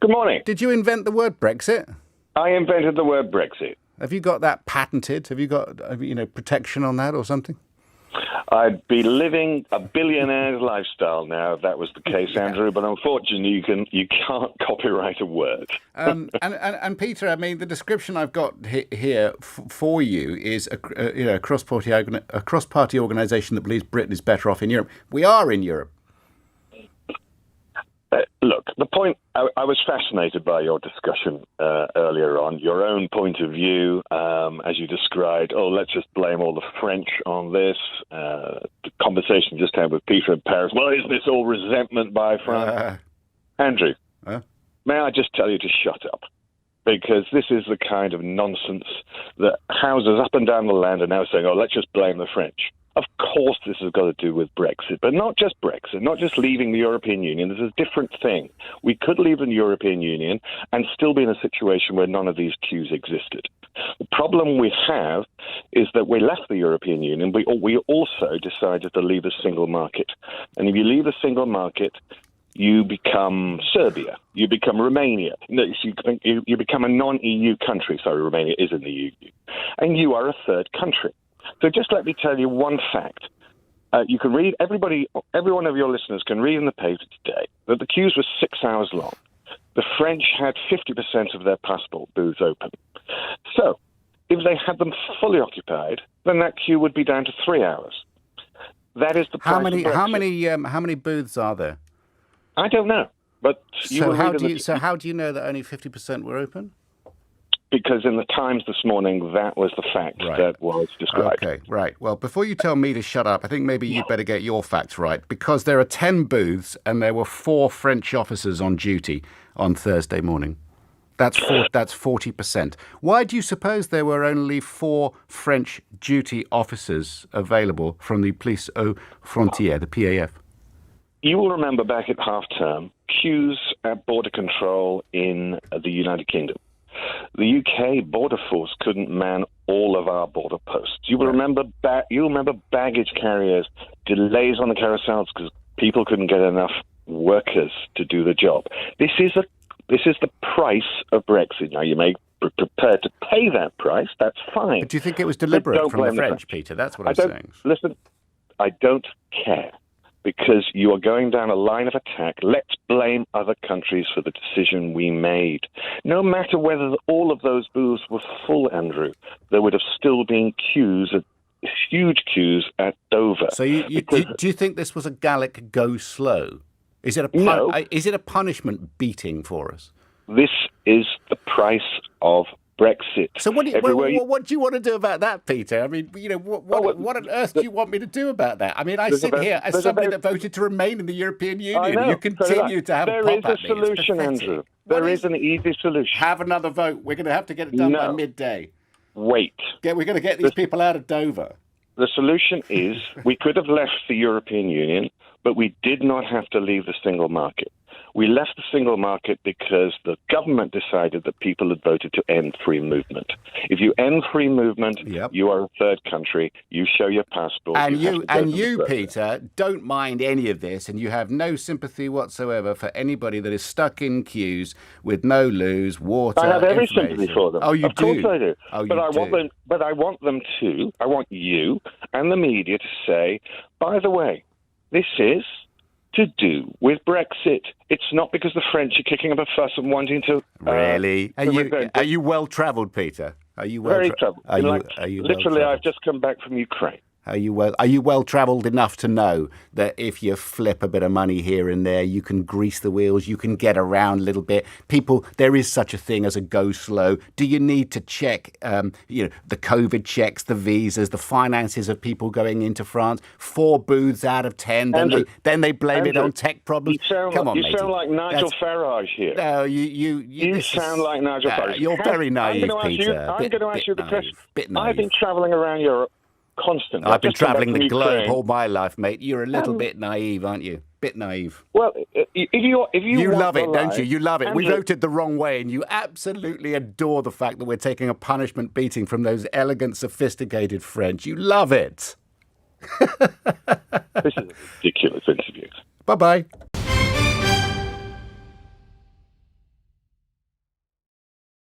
Good morning. Did you invent the word Brexit? I invented the word Brexit. Have you got that patented? Have you got protection on that or something? I'd be living a billionaire's lifestyle now if that was the case, Andrew. But unfortunately, you can't copyright a word. And Peter, I mean, the description I've got here for you is a cross-party organisation that believes Britain is better off in Europe. We are in Europe. Look, the point, I was fascinated by your discussion earlier on, your own point of view, as you described, let's just blame all the French on this. The conversation just had with Peter in Paris, well, is this all resentment by France? Andrew, may I just tell you to shut up? Because this is the kind of nonsense that houses up and down the land are now saying, let's just blame the French. Of course, this has got to do with Brexit, but not just Brexit, not just leaving the European Union. This is a different thing. We could leave the European Union and still be in a situation where none of these queues existed. The problem we have is that we left the European Union. We also decided to leave the single market. And if you leave the single market, you become Serbia, you become Romania, you become a non-EU country. Sorry, Romania is in the EU. And you are a third country. So just let me tell you one fact. You can read, every one of your listeners can read in the paper today that the queues were 6 hours long. The French had 50% of their passport booths open. So if they had them fully occupied, then that queue would be down to 3 hours. That is the price of Brexit. How many booths are there? I don't know. But how do you know that only 50% were open? Because in the Times this morning, that was the fact that was described. Okay, right. Well, before you tell me to shut up, I think maybe you'd better get your facts right, because there are 10 booths and there were 4 French officers on duty on Thursday morning. That's 40%. Why do you suppose there were only 4 French duty officers available from the Police aux Frontières, the PAF? You will remember back at half-term, queues at border control in the United Kingdom. The UK border force couldn't man all of our border posts. You will remember baggage carriers, delays on the carousels because people couldn't get enough workers to do the job. This is the price of Brexit. Now, you may be prepared to pay that price. That's fine. But do you think it was deliberate from the French, Peter? That's what I'm saying. Listen, I don't care. Because you are going down a line of attack. Let's blame other countries for the decision we made. No matter whether all of those booths were full, Andrew, there would have still been huge queues at Dover. So do you think this was a Gallic go slow? Is it a punishment beating for us? This is the price of Brexit. So what do you want to do about that, Peter? I mean, what on earth do you want me to do about that? I mean, I sit here as somebody that voted to remain in the European Union, and you continue to have a pop at me. There is a solution, Andrew. There is an easy solution. Have another vote. We're going to have to get it done by midday. Wait. We're going to get these people out of Dover. The solution is we could have left the European Union, but we did not have to leave the single market. We left the single market because the government decided that people had voted to end free movement. If you end free movement, you are a third country. You show your passport. And you, Peter, don't mind any of this, and you have no sympathy whatsoever for anybody that is stuck in queues with no loos, water. I have every sympathy for them. Oh, you do? Of course I do. But I want you and the media to say, by the way, this is to do with Brexit. It's not because the French are kicking up a fuss and wanting to... Really? Are you well-travelled, Peter? Are you very travelled. Literally, I've just come back from Ukraine. Are you well-travelled enough to know that if you flip a bit of money here and there, you can grease the wheels, you can get around a little bit? People, there is such a thing as a go slow. Do you need to check, the COVID checks, the visas, the finances of people going into France? 4 booths out of 10, then they blame it on tech problems. Come on, you sound like Nigel Farage here. No, you sound like Nigel Farage. You're very naive, Peter. I'm going to ask you the question. Bit naive. I've been travelling around Europe constantly. I've been travelling the globe all my life, mate. You're a little bit naive, aren't you? Bit naive. Well, if you love it, don't you? You love it. We voted the wrong way, and you absolutely adore the fact that we're taking a punishment beating from those elegant, sophisticated French. You love it. This is a ridiculous interview. Bye-bye.